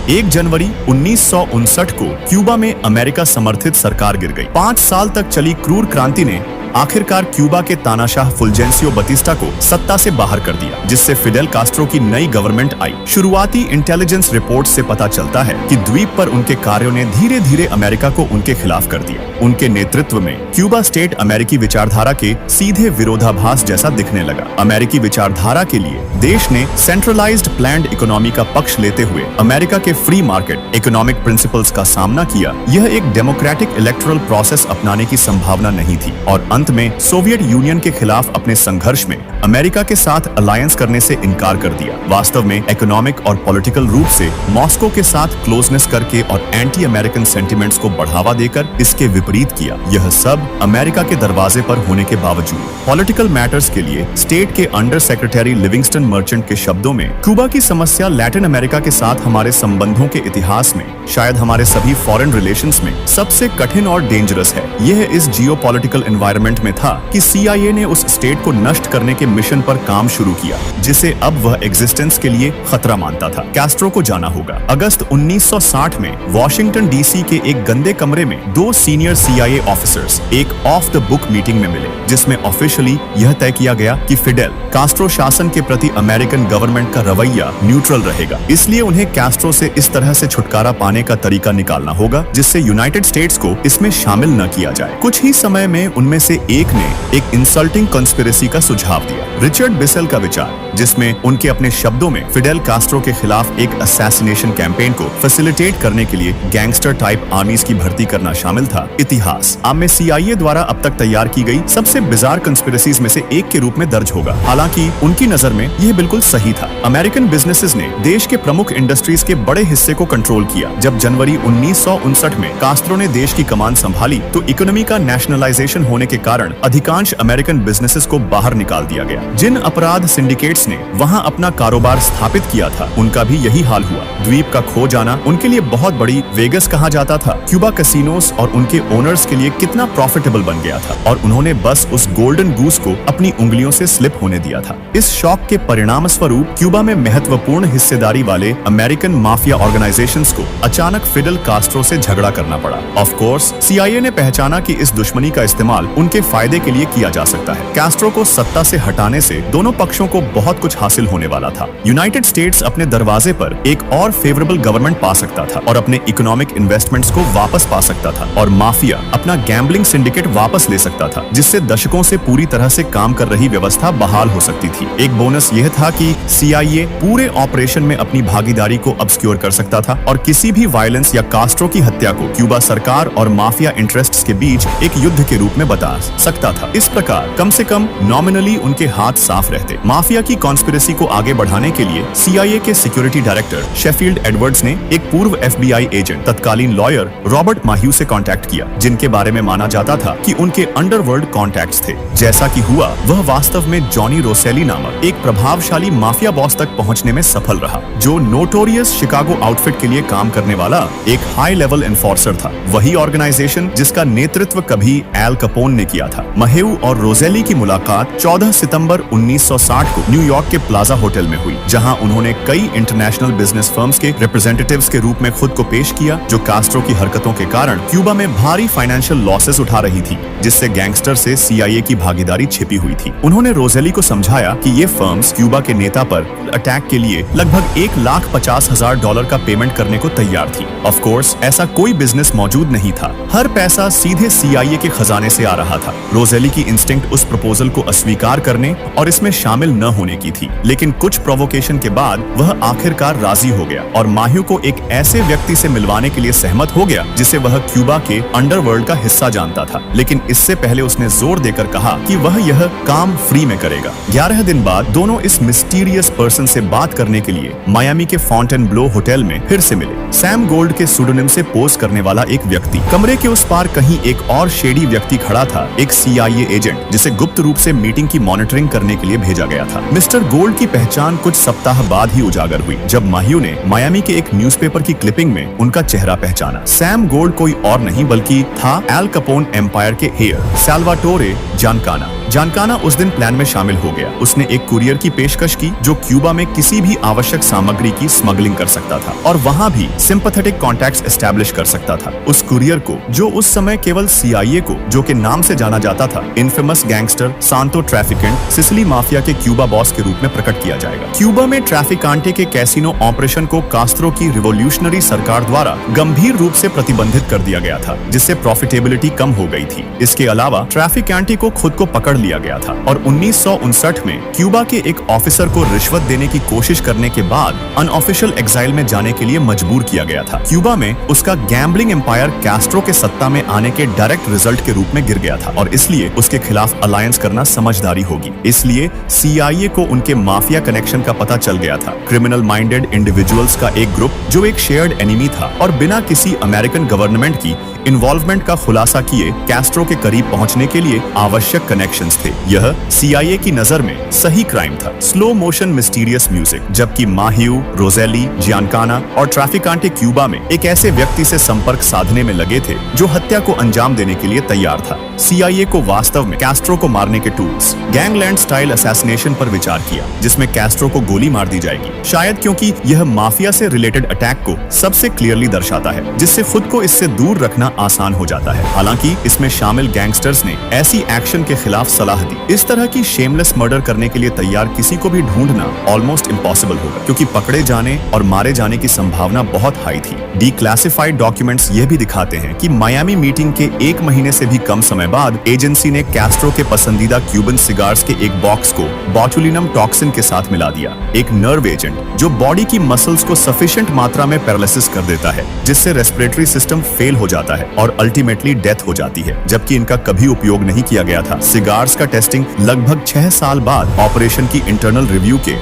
1 जनवरी 1959 को क्यूबा में अमेरिका समर्थित सरकार गिर गई। 5 साल तक चली क्रूर क्रांति ने आखिरकार क्यूबा के तानाशाह फुल्जेंसियो बतिस्टा को सत्ता से बाहर कर दिया, जिससे फिडेल कास्ट्रो की नई गवर्नमेंट आई। शुरुआती इंटेलिजेंस रिपोर्ट से पता चलता है कि द्वीप पर उनके कार्यों ने धीरे धीरे अमेरिका को उनके खिलाफ कर दिया। उनके नेतृत्व में क्यूबा स्टेट अमेरिकी विचारधारा के सीधे विरोधाभास जैसा दिखने लगा। अमेरिकी विचारधारा के लिए देश ने सेंट्रलाइज्ड प्लान्ड इकोनॉमी का पक्ष लेते हुए अमेरिका के फ्री मार्केट इकोनॉमिक प्रिंसिपल्स का सामना किया। यह एक डेमोक्रेटिक इलेक्टोरल प्रोसेस अपनाने की संभावना नहीं थी और अंत में सोवियत यूनियन के खिलाफ अपने संघर्ष में अमेरिका के साथ अलायंस करने से इनकार कर दिया। वास्तव में इकोनॉमिक और पॉलिटिकल रूप से मॉस्को के साथ क्लोजनेस करके और एंटी अमेरिकन सेंटिमेंट्स को बढ़ावा देकर इसके विपरीत किया। यह सब अमेरिका के दरवाजे पर होने के बावजूद। पॉलिटिकल मैटर्स के लिए स्टेट के अंडर सेक्रेटरी लिविंगस्टन मर्चेंट के शब्दों में, क्यूबा की समस्या लैटिन अमेरिका के साथ हमारे संबंधों के इतिहास में, शायद हमारे सभी फॉरेन रिलेशंस में सबसे कठिन और डेंजरस है। यह इस जियोपॉलिटिकल एनवायरनमेंट में था कि CIA ने उस स्टेट को नष्ट करने के मिशन पर काम शुरू किया, जिसे अब वह एग्जिस्टेंस के लिए खतरा मानता था। कैस्ट्रो को जाना होगा। अगस्त 1960 में वॉशिंगटन DC के एक गंदे कमरे में 2 सीनियर CIA ऑफिसर्स एक ऑफ द बुक मीटिंग में मिले, जिसमें ऑफिशियली यह तय किया गया कि फिडेल कास्ट्रो शासन के प्रति अमेरिकन गवर्नमेंट का रवैया न्यूट्रल रहेगा। इसलिए उन्हें कैस्ट्रो से इस तरह से छुटकारा पाने का तरीका निकालना होगा जिससे यूनाइटेड स्टेट्स को इसमें शामिल न किया जाए। कुछ ही समय में उनमें से एक ने एक इंसल्टिंग कॉन्स्पिरेसी का सुझाव दिया, रिचर्ड बिसेल का विचार, जिसमें उनके अपने शब्दों में फिडेल कास्ट्रो के खिलाफ एक असैसिनेशन कैंपेन को फैसिलिटेट करने के लिए गैंगस्टर टाइप आर्मीज की भर्ती करना शामिल था। इतिहास अब में CIA द्वारा अब तक तैयार की गई सबसे बिजार कंस्पिरेसीज में से एक के रूप में दर्ज होगा। हालांकि उनकी नजर में यह बिल्कुल सही था। अमेरिकन बिजनेसेस ने देश के प्रमुख इंडस्ट्रीज के बड़े हिस्से को कंट्रोल किया। जब जनवरी 1959 में कास्ट्रो ने देश की कमान संभाली तो इकोनॉमी का नेशनलाइजेशन होने के कारण अधिकांश अमेरिकन बिजनेसेस को बाहर निकाल दिया गया। जिन अपराध सिंडिकेट्स ने वहां अपना कारोबार स्थापित किया था, उनका भी यही हाल हुआ। द्वीप का खो जाना उनके लिए बहुत बड़ी वेगस कहा जाता था। क्यूबा कैसीनोस और उनके ओनर्स के लिए कितना प्रॉफिटेबल बन गया था और उन्होंने बस उस गोल्डन गूस को अपनी उंगलियों से स्लिप होने दिया था। इस शॉक के परिणाम स्वरूप क्यूबा में महत्वपूर्ण हिस्सेदारी वाले अमेरिकन माफिया ऑर्गेनाइजेशंस को अचानक फिडेल कास्ट्रो से झगड़ा करना पड़ा। ऑफ कोर्स CIA ने पहचाना कि इस दुश्मनी का इस्तेमाल उनके फायदे के लिए किया जा सकता है। कैस्ट्रो को सत्ता से हटाने से दोनों पक्षों को बहुत कुछ हासिल होने वाला था। यूनाइटेड स्टेट्स अपने दरवाजे पर एक और फेवरेबल गवर्नमेंट पा सकता था और अपने इकोनॉमिक इन्वेस्टमेंट्स को वापस पा सकता था और माफिया अपना गैम्बलिंग सिंडिकेट वापस ले सकता था, जिससे दशकों से पूरी तरह से काम कर रही व्यवस्था बहाल हो सकती थी। एक बोनस यह था कि CIA पूरे ऑपरेशन में अपनी भागीदारी को ऑब्स्क्योर कर सकता था और किसी भी वायलेंस या कास्ट्रो की हत्या को क्यूबा सरकार और माफिया इंटरेस्ट्स के बीच एक युद्ध के रूप में बता सकता था। इस प्रकार कम से कम नॉमिनली उनके हाथ साफ रहते। माफिया की कॉन्स्पिरेसी को आगे बढ़ाने के लिए CIA के सिक्योरिटी डायरेक्टर शेफील्ड एडवर्ड्स ने एक पूर्व FBI एजेंट, तत्कालीन लॉयर रॉबर्ट माह्यू से कांटेक्ट किया, जिनके बारे में माना जाता था कि उनके अंडरवर्ल्ड कॉन्टैक्ट्स थे। जैसा कि हुआ, वह वास्तव में जॉनी रोसेली नामक एक प्रभावशाली माफिया बॉस तक पहुंचने में सफल रहा, जो नोटोरियस शिकागो आउटफिट के लिए काम करने वाला एक हाई लेवल एनफोर्सर था। वही ऑर्गेनाइजेशन जिसका नेतृत्व कभी एल कपोन ने किया था। माह्यू और रोसेली की मुलाकात 14 सितंबर 1960 को न्यूयॉर्क के प्लाजा होटल में हुई, जहां उन्होंने कई इंटरनेशनल बिजनेस फर्म्स के रिप्रेजेंटेटिव्स के रूप में खुद को पेश किया, जो कास्ट्रो की हरकतों के कारण क्यूबा में भारी फाइनेंशियल लॉसेस उठा रही थी, जिससे गैंगस्टर से CIA की भागीदारी छिपी हुई थी। उन्होंने रोसेली को समझाया कि ये फर्म्स क्यूबा के नेता पर अटैक के लिए लगभग $1,50,000 का पेमेंट करने को तैयार थी। ऑफ कोर्स ऐसा कोई बिजनेस मौजूद नहीं था। हर पैसा सीधे CIA के खजाने से आ रहा था। रोसेली की इंस्टिंक्ट उस प्रपोजल को अस्वीकार करने और इसमें शामिल न होने की थी, लेकिन कुछ प्रोवोकेशन के बाद वह आखिरकार राजी हो गया और माह्यू को एक ऐसे व्यक्ति से मिलवाने के लिए सहमत हो गया जिसे वह क्यूबा के अंडरवर्ल्ड का हिस्सा जानता था। लेकिन इससे पहले उसने जोर देकर कहा कि वह यह काम फ्री में करेगा। 11 दिन बाद दोनों इस मिस्टीरियस पर्सन से बात करने के लिए मायामी के फॉन्टेनब्लो होटल में फिर से मिले। सैम गोल्ड के सूडोनिम से पोज करने वाला एक व्यक्ति। कमरे के उस पार कहीं एक और शेडी व्यक्ति खड़ा था, एक CIA एजेंट, जिसे गुप्त रूप से मीटिंग की मॉनिटरिंग करने के लिए भेजा गया था। मिस्टर गोल्ड की पहचान कुछ सप्ताह बाद ही उजागर हुई, जब माह्यू ने मायामी के एक न्यूज़पेपर की क्लिपिंग में उनका चेहरा पहचाना। सैम गोल्ड कोई और नहीं बल्कि था एल कपोन एम्पायर के हेयर सैल्वाटोरे जानकाना, जानकाना उस दिन प्लान में शामिल हो गया। उसने एक कुरियर की पेशकश की जो क्यूबा में किसी भी आवश्यक सामग्री की स्मगलिंग कर सकता था और वहां भी सिंपैथेटिक कॉन्टैक्ट्स एस्टैब्लिश कर सकता था। उस कुरियर को, जो उस समय केवल CIA को, जो के नाम से जाना जाता था, infamous gangster Santo Trafficante Sicily mafia के क्यूबा बॉस के रूप में प्रकट किया जाएगा। क्यूबा में ट्रैफिकांटे के कैसीनो ऑपरेशन को कास्त्रो की रिवॉल्यूशनरी सरकार द्वारा गंभीर रूप से प्रतिबंधित कर दिया गया था, जिससे प्रॉफिटेबिलिटी कम हो गई थी। इसके अलावा ट्रैफिकांटे को खुद को पकड़ लिया गया था और 1959 में क्यूबा के एक ऑफिसर को रिश्वत देने की कोशिश करने के बाद अनऑफिशियल एग्जाइल में जाने के लिए मजबूर किया गया था। क्यूबा में उसका गैम्बलिंग एम्पायर कैस्ट्रो के सत्ता में आने के डायरेक्ट रिजल्ट के रूप में गिर गया था और इसलिए उसके खिलाफ अलायंस करना समझदारी होगी। इसलिए CIA को उनके माफिया कनेक्शन का पता चल गया था। क्रिमिनल माइंडेड इंडिविजुअल्स का एक ग्रुप जो एक शेयर्ड एनिमी था और बिना किसी अमेरिकन गवर्नमेंट की इन्वॉल्वमेंट का खुलासा किए कैस्ट्रो के करीब पहुंचने के लिए आवश्यक कनेक्शंस थे। यह CIA की नजर में सही क्राइम था। Slow motion mysterious music. जबकि माहियू, रोजेली, जियानकाना और ट्रैफिकांटे क्यूबा में एक ऐसे व्यक्ति से संपर्क साधने में लगे थे जो हत्या को अंजाम देने के लिए तैयार था। CIA को वास्तव में कैस्ट्रो को मारने के टूल्स, गैंगलैंड स्टाइल असैसिनेशन पर विचार किया, जिसमें कैस्ट्रो को गोली मार दी जाएगी, शायद क्योंकि यह माफिया से रिलेटेड अटैक को सबसे क्लियरली दर्शाता है, जिससे खुद को इससे दूर रखना आसान हो जाता है। हालांकि इसमें शामिल गैंगस्टर्स ने ऐसी एक्शन के खिलाफ सलाह दी। इस तरह की शेमलेस मर्डर करने के लिए तैयार किसी को भी ढूंढना ऑलमोस्ट इम्पॉसिबल होगा, क्योंकि पकड़े जाने और मारे जाने की संभावना बहुत हाई थी। डीक्लासिफाइड डॉक्यूमेंट्स यह भी दिखाते हैं कि मायामी मीटिंग के 1 महीने से भी कम समय बाद एजेंसी ने कैस्ट्रो के पसंदीदा क्यूबन सिगार्स के एक बॉक्स को बॉटुलिनम टॉक्सिन के साथ मिला दिया, एक नर्व एजेंट जो बॉडी की मसल्स को सफिशिएंट मात्रा में पैरालिसिस कर देता है, जिससे रेस्पिरेटरी सिस्टम फेल हो जाता है और अल्टीमेटली डेथ हो जाती है। जबकि इनका कभी उपयोग नहीं किया गया था। सिगार्स का टेस्टिंग लगभग 6 साल बाद ऑपरेशन की इंटरनल रिव्यू के